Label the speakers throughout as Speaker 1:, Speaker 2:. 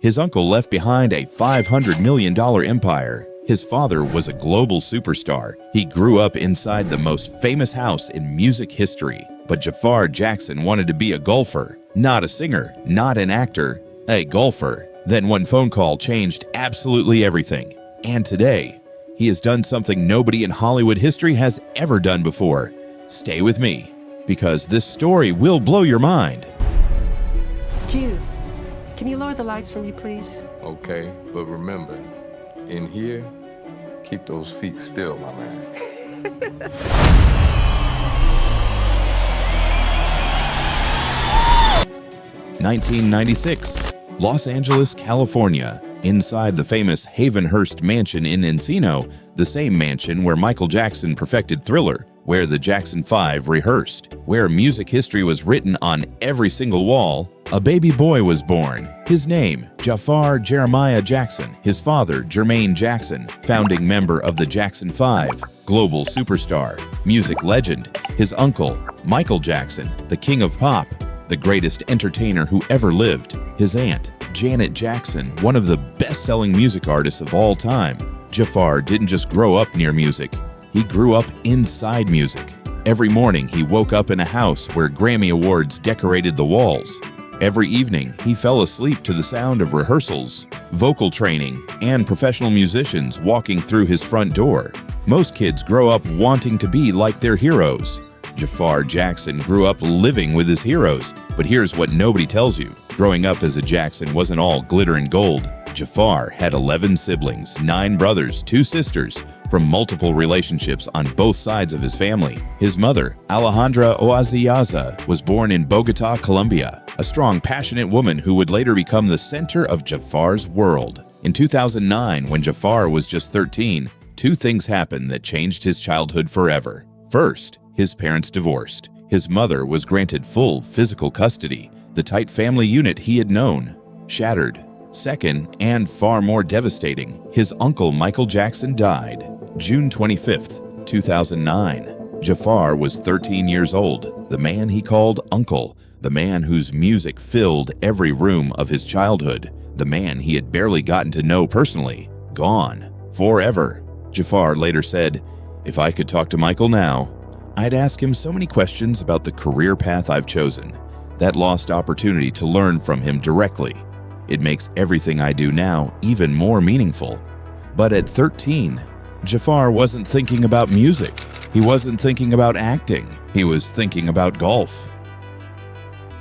Speaker 1: His uncle left behind a $500 million empire. His father was a global superstar. He grew up inside the most famous house in music history. But Jaafar Jackson wanted to be a golfer, not a singer, not an actor, a golfer. Then one phone call changed absolutely everything. And today, he has done something nobody in Hollywood history has ever done before. Stay with me, because this story will blow your mind.
Speaker 2: Q, can you lower the lights for me, please?
Speaker 3: Okay, but remember, in here, keep those feet still, my man.
Speaker 1: 1996, Los Angeles, California. Inside the famous Havenhurst Mansion in Encino, the same mansion where Michael Jackson perfected Thriller, where the Jackson 5 rehearsed, where music history was written on every single wall, a baby boy was born. His name, Jaafar Jeremiah Jackson. His father, Jermaine Jackson, founding member of the Jackson 5, global superstar, music legend. His uncle, Michael Jackson, the king of pop, the greatest entertainer who ever lived. His aunt, Janet Jackson, one of the best-selling music artists of all time. Jaafar didn't just grow up near music, he grew up inside music. Every morning he woke up in a house where Grammy Awards decorated the walls. Every evening he fell asleep to the sound of rehearsals, vocal training, and professional musicians walking through his front door. Most kids grow up wanting to be like their heroes. Jaafar Jackson grew up living with his heroes, but here's what nobody tells you. Growing up as a Jackson wasn't all glitter and gold. Jaafar had 11 siblings, 9 brothers, 2 sisters, from multiple relationships on both sides of his family. His mother, Alejandra Oaziaza, was born in Bogota, Colombia, a strong, passionate woman who would later become the center of Jaafar's world. In 2009, when Jaafar was just 13, 2 things happened that changed his childhood forever. First, his parents divorced. His mother was granted full physical custody. The tight family unit he had known shattered. Second, and far more devastating, his uncle Michael Jackson died. June 25th, 2009. Jaafar was 13 years old, the man he called uncle, the man whose music filled every room of his childhood, the man he had barely gotten to know personally, gone, forever. Jaafar later said, "If I could talk to Michael now, I'd ask him so many questions about the career path I've chosen. That lost opportunity to learn from him directly. It makes everything I do now even more meaningful." But at 13, Jaafar wasn't thinking about music. He wasn't thinking about acting. He was thinking about golf.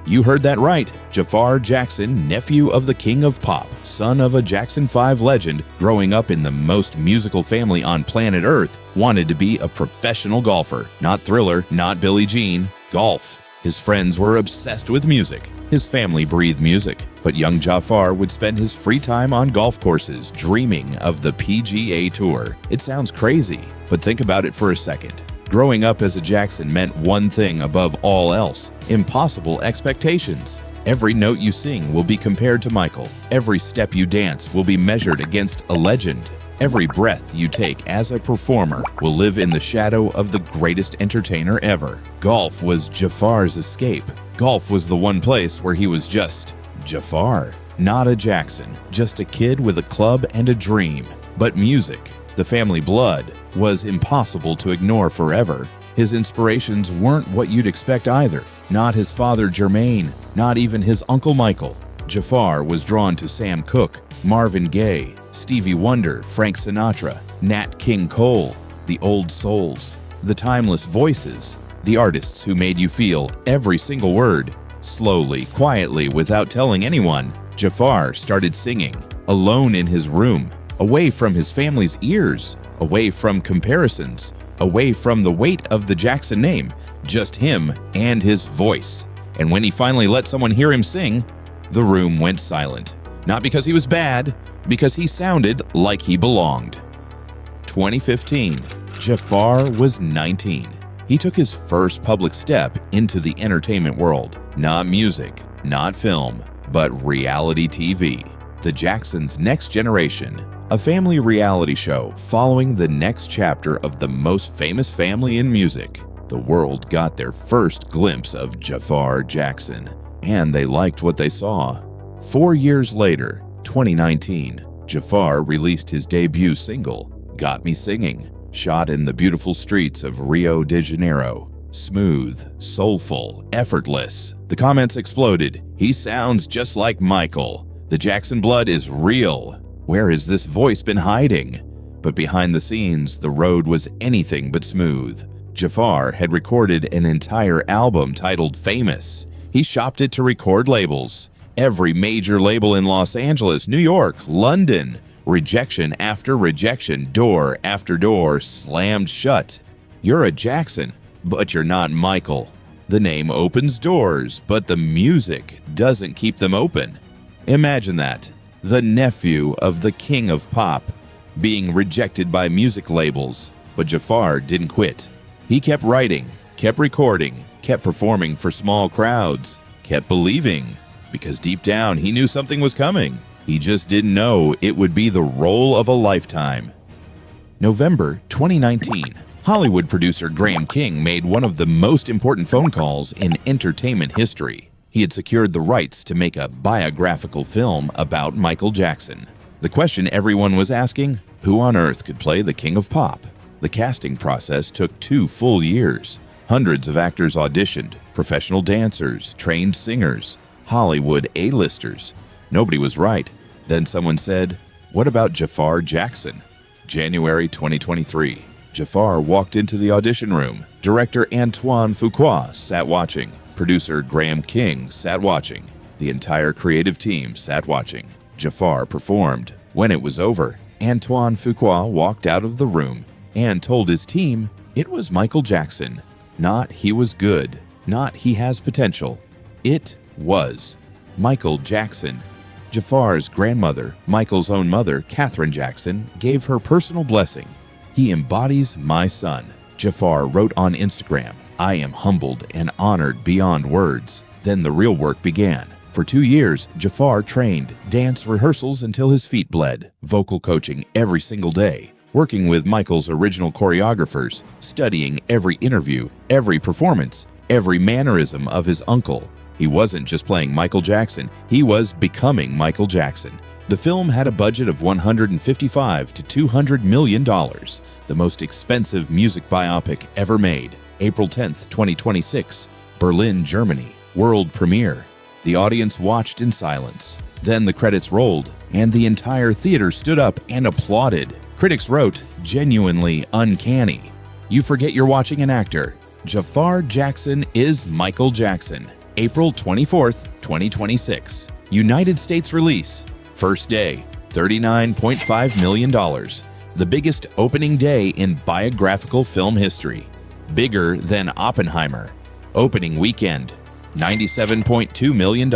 Speaker 1: You heard that right. Jaafar Jackson, nephew of the king of pop, son of a Jackson 5 legend, growing up in the most musical family on planet Earth, wanted to be a professional golfer. Not Thriller, not Billie Jean, golf. His friends were obsessed with music. His family breathed music. But young Jaafar would spend his free time on golf courses, dreaming of the PGA Tour. It sounds crazy, but think about it for a second. Growing up as a Jackson meant one thing above all else: impossible expectations. Every note you sing will be compared to Michael. Every step you dance will be measured against a legend. Every breath you take as a performer will live in the shadow of the greatest entertainer ever. Golf was Jaafar's escape. Golf was the one place where he was just Jaafar, not a Jackson, just a kid with a club and a dream. But music, the family blood, was impossible to ignore forever. His inspirations weren't what you'd expect either. Not his father Jermaine, not even his uncle Michael. Jaafar was drawn to Sam Cooke, Marvin Gaye, Stevie Wonder, Frank Sinatra, Nat King Cole, the old souls, the timeless voices, the artists who made you feel every single word. Slowly, quietly, without telling anyone, Jaafar started singing, alone in his room, away from his family's ears, away from comparisons, away from the weight of the Jackson name, just him and his voice. And when he finally let someone hear him sing, the room went silent. Not because he was bad, because he sounded like he belonged. 2015, Jaafar was 19. He took his first public step into the entertainment world. Not music, not film, but reality TV. The Jacksons' Next Generation, a family reality show following the next chapter of the most famous family in music. The world got their first glimpse of Jaafar Jackson, and they liked what they saw. 4 years later, 2019, Jaafar released his debut single, Got Me Singing, shot in the beautiful streets of Rio de Janeiro. Smooth, soulful, effortless. The comments exploded. He sounds just like Michael. The Jackson blood is real. Where has this voice been hiding? But behind the scenes, the road was anything but smooth. Jaafar had recorded an entire album titled Famous. He shopped it to record labels. Every major label in Los Angeles, New York, London. Rejection after rejection, door after door slammed shut. You're a Jackson, but you're not Michael. The name opens doors, but the music doesn't keep them open. Imagine that. The nephew of the king of pop, being rejected by music labels, but Jaafar didn't quit. He kept writing, kept recording, kept performing for small crowds, kept believing, because deep down he knew something was coming. He just didn't know it would be the role of a lifetime. November 2019, Hollywood producer Graham King made one of the most important phone calls in entertainment history. He had secured the rights to make a biographical film about Michael Jackson. The question everyone was asking, who on earth could play the king of pop? The casting process took 2 full years. Hundreds of actors auditioned, professional dancers, trained singers, Hollywood A-listers. Nobody was right. Then someone said, what about Jaafar Jackson? January 2023. Jaafar walked into the audition room. Director Antoine Fuqua sat watching. Producer Graham King sat watching. The entire creative team sat watching. Jaafar performed. When it was over, Antoine Fuqua walked out of the room and told his team it was Michael Jackson. Not he was good, not he has potential. It was Michael Jackson. Jaafar's grandmother, Michael's own mother, Katherine Jackson, gave her personal blessing. He embodies my son. Jaafar wrote on Instagram, I am humbled and honored beyond words. Then the real work began. For 2 years, Jaafar trained, dance rehearsals until his feet bled, vocal coaching every single day, working with Michael's original choreographers, studying every interview, every performance, every mannerism of his uncle. He wasn't just playing Michael Jackson, he was becoming Michael Jackson. The film had a budget of $155 to $200 million, the most expensive music biopic ever made. April 10th, 2026, Berlin, Germany, world premiere. The audience watched in silence. Then the credits rolled, and the entire theater stood up and applauded. Critics wrote, genuinely uncanny. You forget you're watching an actor. Jaafar Jackson is Michael Jackson. April 24th, 2026. United States release. First day, $39.5 million. The biggest opening day in biographical film history. Bigger than Oppenheimer. Opening weekend, $97.2 million.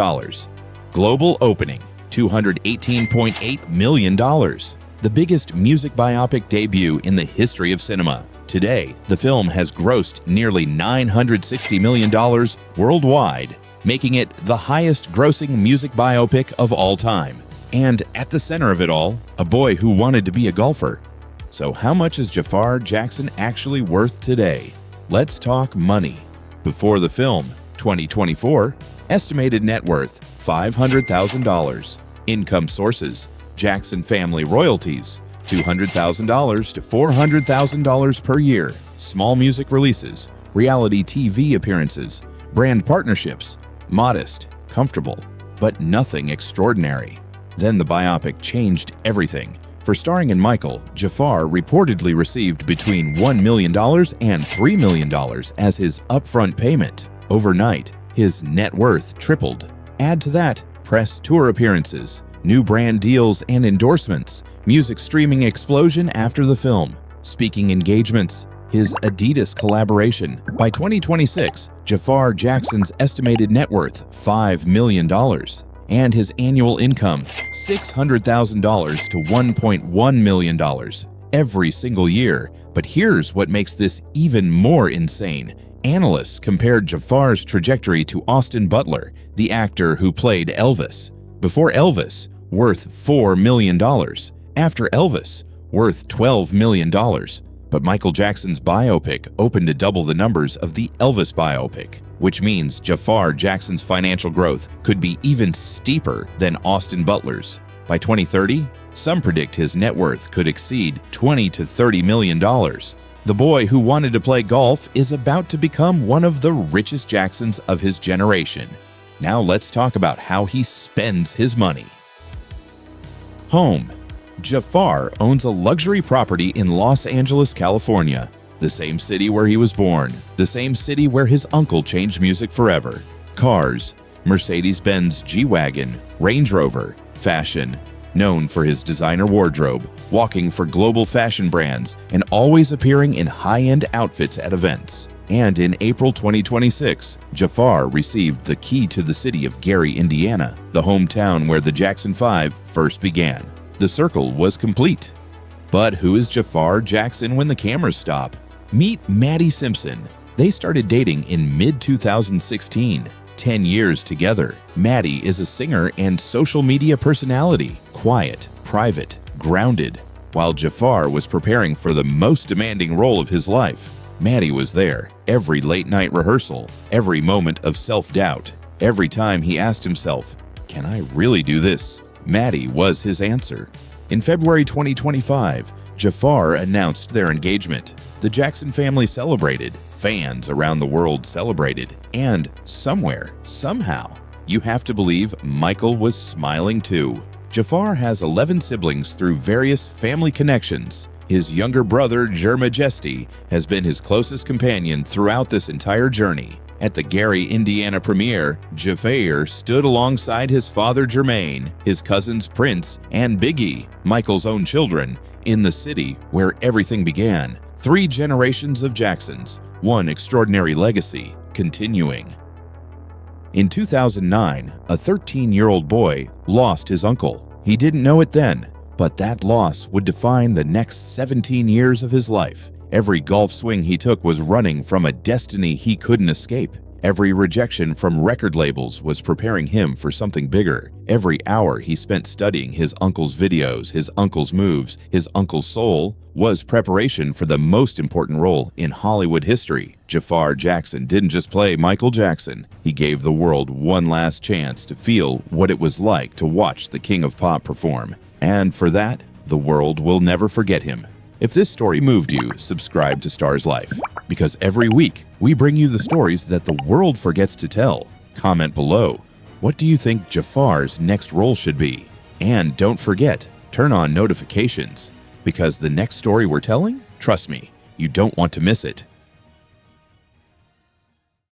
Speaker 1: Global opening, $218.8 million. The biggest music biopic debut in the history of cinema. Today, the film has grossed nearly $960 million worldwide, making it the highest-grossing music biopic of all time. And at the center of it all, a boy who wanted to be a golfer. So how much is Jaafar Jackson actually worth today? Let's talk money. Before the film, 2024, estimated net worth $500,000. Income sources, Jackson family royalties, $200,000 to $400,000 per year. Small music releases, reality TV appearances, brand partnerships, modest, comfortable, but nothing extraordinary. Then the biopic changed everything. For starring in Michael, Jaafar reportedly received between $1 million and $3 million as his upfront payment. Overnight, his net worth tripled. Add to that press tour appearances, new brand deals and endorsements, music streaming explosion after the film, speaking engagements, his Adidas collaboration. By 2026, Jaafar Jackson's estimated net worth $5 million, and his annual income $600,000 to $1.1 million every single year. But here's what makes this even more insane. Analysts compared Jaafar's trajectory to Austin Butler, the actor who played Elvis. Before Elvis, worth $4 million. After Elvis, worth $12 million. But Michael Jackson's biopic opened to double the numbers of the Elvis biopic, which means Jaafar Jackson's financial growth could be even steeper than Austin Butler's. By 2030, some predict his net worth could exceed $20 to $30 million. The boy who wanted to play golf is about to become one of the richest Jacksons of his generation. Now let's talk about how he spends his money. Home. Jaafar owns a luxury property in Los Angeles, California, the same city where he was born, the same city where his uncle changed music forever. Cars. Mercedes-Benz G-Wagon, Range Rover. Fashion. Known for his designer wardrobe, walking for global fashion brands, and always appearing in high-end outfits at events. And in April 2026, Jaafar received the key to the city of Gary, Indiana, the hometown where the Jackson 5 first began. The circle was complete. But who is Jaafar Jackson when the cameras stop? Meet Maddie Simpson. They started dating in mid-2016. 10 years together. Maddie is a singer and social media personality, quiet, private, grounded. While Jaafar was preparing for the most demanding role of his life, Maddie was there, every late-night rehearsal, every moment of self-doubt, every time he asked himself, "Can I really do this?" Maddie was his answer. In February 2025, Jaafar announced their engagement. The Jackson family celebrated, fans around the world celebrated, and somewhere, somehow, you have to believe Michael was smiling too. Jaafar has 11 siblings through various family connections. His younger brother, Jermaine Jackson, has been his closest companion throughout this entire journey. At the Gary, Indiana premiere, Jaafar stood alongside his father Jermaine, his cousins Prince and Biggie, Michael's own children, in the city where everything began. 3 generations of Jacksons, one extraordinary legacy, continuing. In 2009, a 13-year-old boy lost his uncle. He didn't know it then, but that loss would define the next 17 years of his life. Every golf swing he took was running from a destiny he couldn't escape. Every rejection from record labels was preparing him for something bigger. Every hour he spent studying his uncle's videos, his uncle's moves, his uncle's soul, was preparation for the most important role in Hollywood history. Jaafar Jackson didn't just play Michael Jackson. He gave the world one last chance to feel what it was like to watch the King of Pop perform. And for that, the world will never forget him. If this story moved you, subscribe to Star's Life, because every week we bring you the stories that the world forgets to tell. Comment below, what do you think Jaafar's next role should be? And don't forget, turn on notifications, because the next story we're telling, trust me, you don't want to miss it.